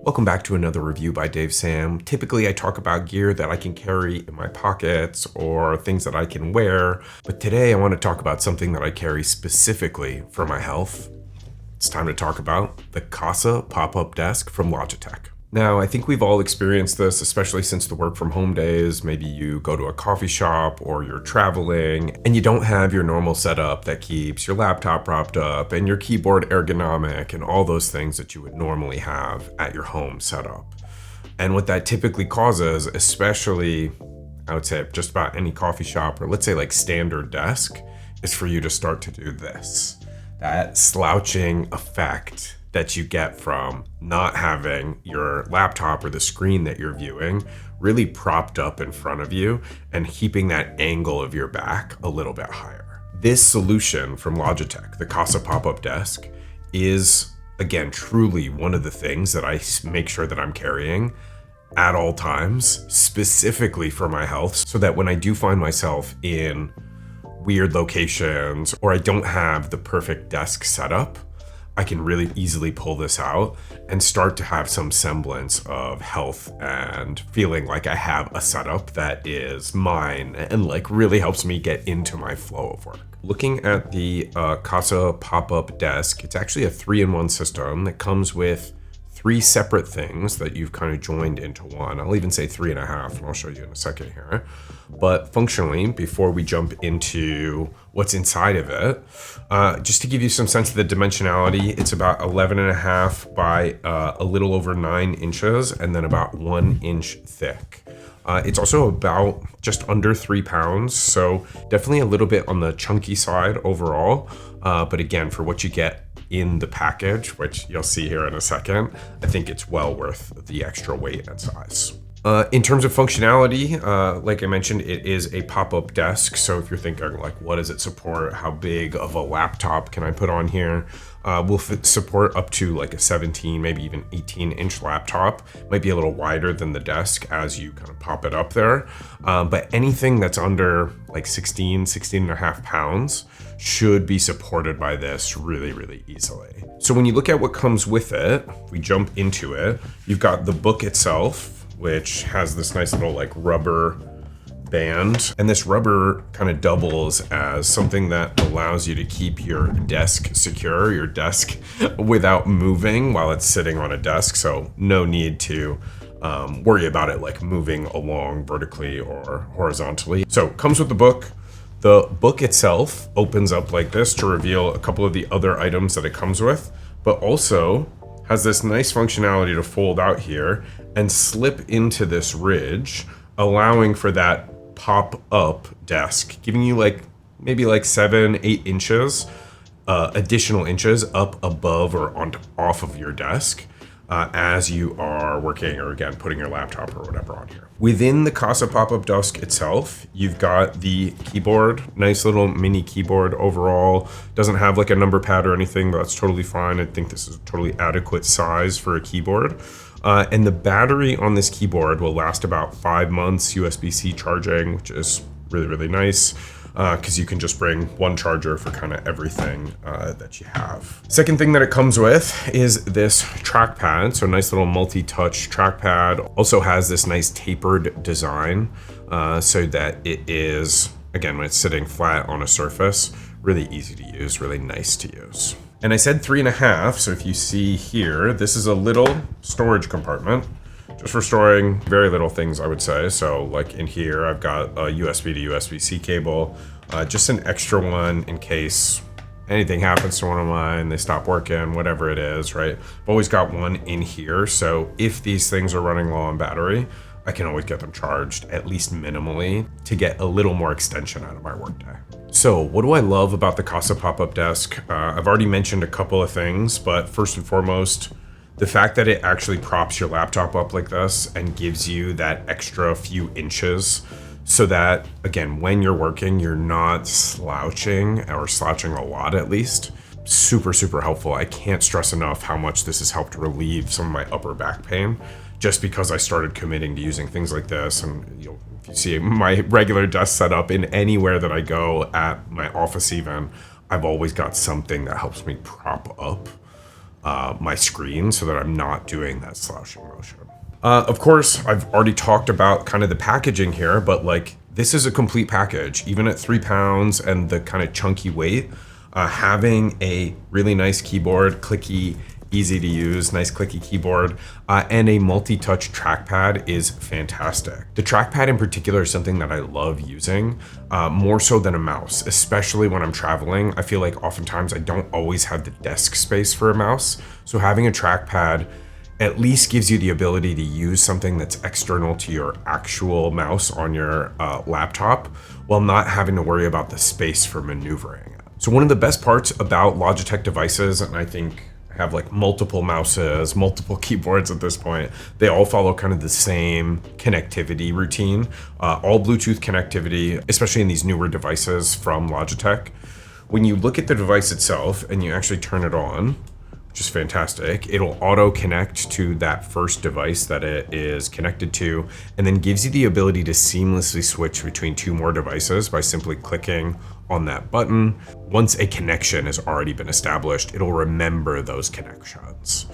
Welcome back to another review by Dave Sam. Typically, I talk about gear that I can carry in my pockets or things that I can wear, but today I want to talk about something that I carry specifically for my health. It's time to talk about the Casa Pop-Up Desk from Logitech. Now, I think we've all experienced this, especially since the work from home days. Maybe you go to a coffee shop or you're traveling and you don't have your normal setup that keeps your laptop propped up and your keyboard ergonomic and all those things that you would normally have at your home setup. And what that typically causes, especially I would say just about any coffee shop or let's say like standard desk, is for you to start to do this. That slouching effect that you get from not having your laptop or the screen that you're viewing really propped up in front of you and keeping that angle of your back a little bit higher. This solution from Logitech, the Casa Pop-Up Desk, is, again, truly one of the things that I make sure that I'm carrying at all times, specifically for my health, so that when I do find myself in weird locations or I don't have the perfect desk setup, I can really easily pull this out and start to have some semblance of health and feeling like I have a setup that is mine and like really helps me get into my flow of work. Looking at the Casa Pop-Up Desk, it's actually a 3-in-1 system that comes with 3 separate things that you've kind of joined into one. I'll even say 3.5, and I'll show you in a second here. But functionally, before we jump into what's inside of it, just to give you some sense of the dimensionality, it's about 11.5 by a little over 9 inches and then about 1 inch thick. It's also about just under 3 pounds, so definitely a little bit on the chunky side overall. But again, for what you get in the package, which you'll see here in a second, I think it's well worth the extra weight and size. In terms of functionality, like I mentioned, it is a pop-up desk. So if you're thinking like, what does it support? How big of a laptop can I put on here? We'll support up to like a 17, maybe even 18-inch laptop. Might be a little wider than the desk as you kind of pop it up there. But anything that's under like 16 and a half pounds should be supported by this really easily. So when you look at what comes with it, we jump into it. You've got the book itself, which has this nice little like rubber band, and this rubber kind of doubles as something that allows you to keep your desk secure, your desk without moving while it's sitting on a desk. So no need to worry about it like moving along vertically or horizontally. So comes with the book. The book itself opens up like this to reveal a couple of the other items that it comes with, but also has this nice functionality to fold out here and slip into this ridge, allowing for that pop-up desk, giving you like maybe like 7-8 inches, additional inches up above or on off of your desk as you are working or again putting your laptop or whatever on here. Within the Casa Pop-Up Desk itself, you've got the keyboard, nice little mini keyboard overall. Doesn't have like a number pad or anything, but that's totally fine. I think this is a totally adequate size for a keyboard. And the battery on this keyboard will last about 5 months USB-C charging, which is really nice. Because you can just bring one charger for kind of everything that you have. Second thing that it comes with is this trackpad. So nice little multi-touch trackpad. Also has this nice tapered design so that it is, again, when it's sitting flat on a surface, really easy to use, really nice to use. And I said 3.5, so if you see here, this is a little storage compartment. Just for storing very little things, I would say. So like in here, I've got a USB to USB-C cable, just an extra one in case anything happens to one of mine, they stop working, whatever it is, right? I've always got one in here. So if these things are running low on battery, I can always get them charged at least minimally to get a little more extension out of my workday. So what do I love about the Casa Pop-Up Desk? I've already mentioned a couple of things, but first and foremost, the fact that it actually props your laptop up like this and gives you that extra few inches so that, again, when you're working, you're not slouching or slouching a lot at least. Super helpful. I can't stress enough how much this has helped relieve some of my upper back pain just because I started committing to using things like this. And if you see my regular desk setup in anywhere that I go at my office even, I've always got something that helps me prop up my screen so that I'm not doing that slouching motion. Of course, I've already talked about kind of the packaging here, but like this is a complete package. Even at 3 pounds and the kind of chunky weight, having a really nice keyboard, clicky, easy to use, nice clicky keyboard, and a multi-touch trackpad is fantastic. The trackpad in particular is something that I love using, more so than a mouse, especially when I'm traveling. I feel like oftentimes I don't always have the desk space for a mouse. So having a trackpad at least gives you the ability to use something that's external to your actual mouse on your laptop while not having to worry about the space for maneuvering it. So one of the best parts about Logitech devices, and I think I have like multiple mouses, multiple keyboards at this point, they all follow kind of the same connectivity routine, all Bluetooth connectivity, especially in these newer devices from Logitech. When you look at the device itself and you actually turn it on, which is fantastic, it'll auto connect to that first device that it is connected to, and then gives you the ability to seamlessly switch between 2 more devices by simply clicking on that button. Once a connection has already been established, it'll remember those connections.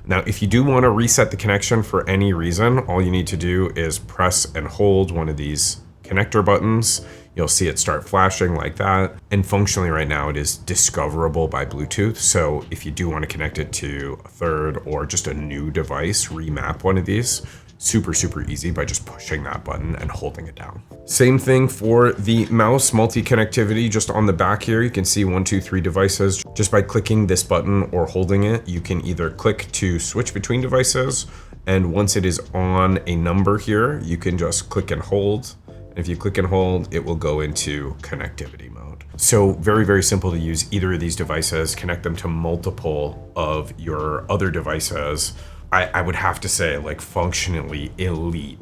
Now, if you do want to reset the connection for any reason, all you need to do is press and hold one of these connector buttons. You'll see it start flashing like that. And functionally right now it is discoverable by Bluetooth. So if you do want to connect it to a third or just a new device, remap one of these, super easy by just pushing that button and holding it down. Same thing for the mouse multi-connectivity. Just on the back here, you can see 1, 2, 3 devices. Just by clicking this button or holding it, you can either click to switch between devices, and once it is on a number here, you can just click and hold. And if you click and hold, it will go into connectivity mode. So very simple to use either of these devices, connect them to multiple of your other devices. I would have to say like functionally elite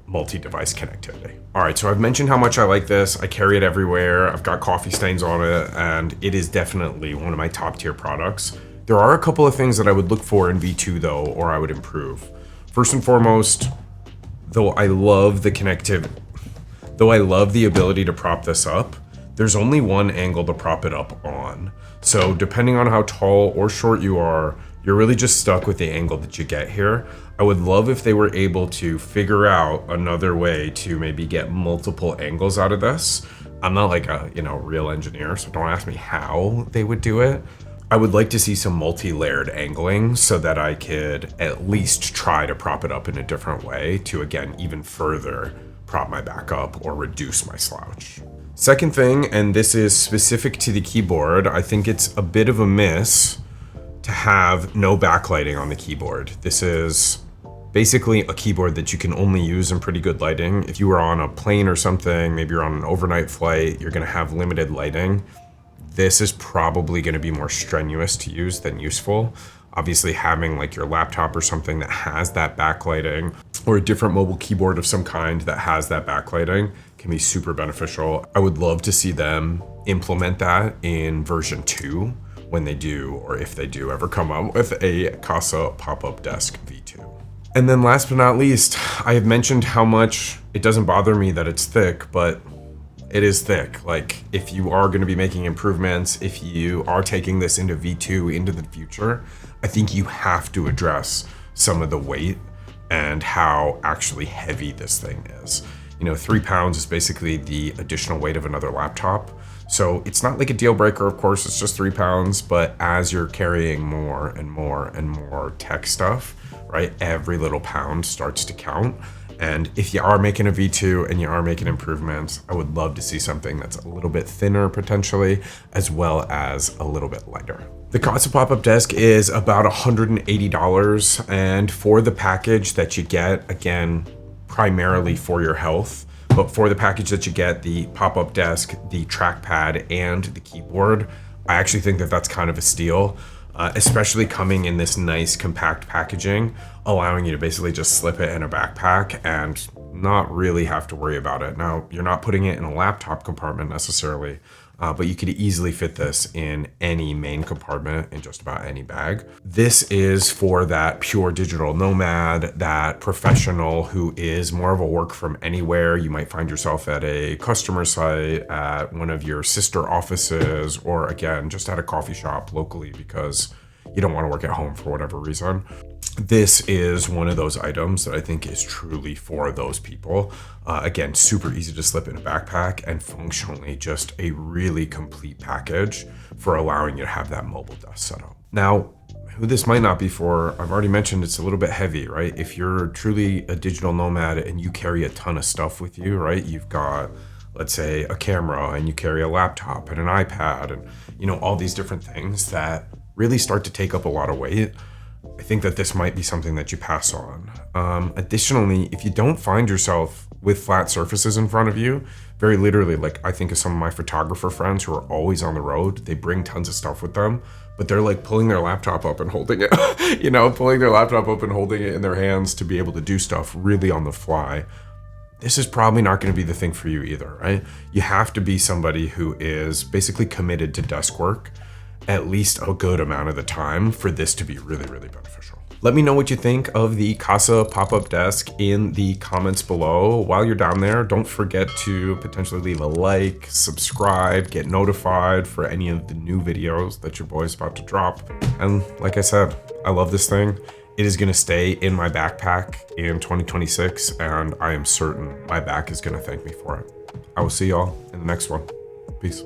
multi-device connectivity. All right, so I've mentioned how much I like this. I carry it everywhere. I've got coffee stains on it, and it is definitely one of my top tier products. There are a couple of things that I would look for in V2 though, or I would improve. First and foremost, though I love the ability to prop this up, there's only one angle to prop it up on. So depending on how tall or short you are, you're really just stuck with the angle that you get here. I would love if they were able to figure out another way to maybe get multiple angles out of this. I'm not like a, real engineer, so don't ask me how they would do it. I would like to see some multi-layered angling so that I could at least try to prop it up in a different way to, again, even further prop my back up or reduce my slouch. Second thing, and this is specific to the keyboard, I think it's a bit of a miss to have no backlighting on the keyboard. This is basically a keyboard that you can only use in pretty good lighting. If you were on a plane or something, maybe you're on an overnight flight, you're gonna have limited lighting. This is probably gonna be more strenuous to use than useful. Obviously having like your laptop or something that has that backlighting, or a different mobile keyboard of some kind that has that backlighting, can be super beneficial. I would love to see them implement that in version 2 when they do, or if they do ever come out with a Casa Pop-Up Desk V2. And then last but not least, I have mentioned how much it doesn't bother me that it's thick, but it is thick. Like, if you are going to be making improvements, if you are taking this into V2 into the future, I think you have to address some of the weight and how actually heavy this thing is. 3 pounds is basically the additional weight of another laptop. So it's not like a deal breaker, of course, it's just 3 pounds, but as you're carrying more and more and more tech stuff, right, every little pound starts to count. And if you are making a V2 and you are making improvements, I would love to see something that's a little bit thinner potentially, as well as a little bit lighter. The Casa Pop-Up Desk is about $180, and for the package that you get, again, primarily for your health, but for the package that you get, the pop-up desk, the trackpad, and the keyboard, I actually think that that's kind of a steal, especially coming in this nice compact packaging, allowing you to basically just slip it in a backpack and not really have to worry about it. Now, you're not putting it in a laptop compartment necessarily, but you could easily fit this in any main compartment in just about any bag. This is for that pure digital nomad, that professional who is more of a work from anywhere. You might find yourself at a customer site, at one of your sister offices, or again, just at a coffee shop locally because you don't want to work at home for whatever reason. This is one of those items that I think is truly for those people. Again, super easy to slip in a backpack and functionally just a really complete package for allowing you to have that mobile desk setup. Now, who this might not be for, I've already mentioned it's a little bit heavy, right? If you're truly a digital nomad and you carry a ton of stuff with you, right? You've got, let's say, a camera and you carry a laptop and an iPad and, all these different things that really start to take up a lot of weight. I think that this might be something that you pass on. Additionally, if you don't find yourself with flat surfaces in front of you, very literally, like I think of some of my photographer friends who are always on the road, they bring tons of stuff with them, but they're like pulling their laptop up and holding it, pulling their laptop up and holding it in their hands to be able to do stuff really on the fly. This is probably not going to be the thing for you either, right? You have to be somebody who is basically committed to desk work at least a good amount of the time for this to be really, really beneficial. Let me know what you think of the Casa Pop-Up Desk in the comments below. While you're down there, don't forget to potentially leave a like, subscribe, get notified for any of the new videos that your boy's about to drop. And like I said, I love this thing. It is gonna stay in my backpack in 2026, and I am certain my back is gonna thank me for it. I will see y'all in the next one. Peace.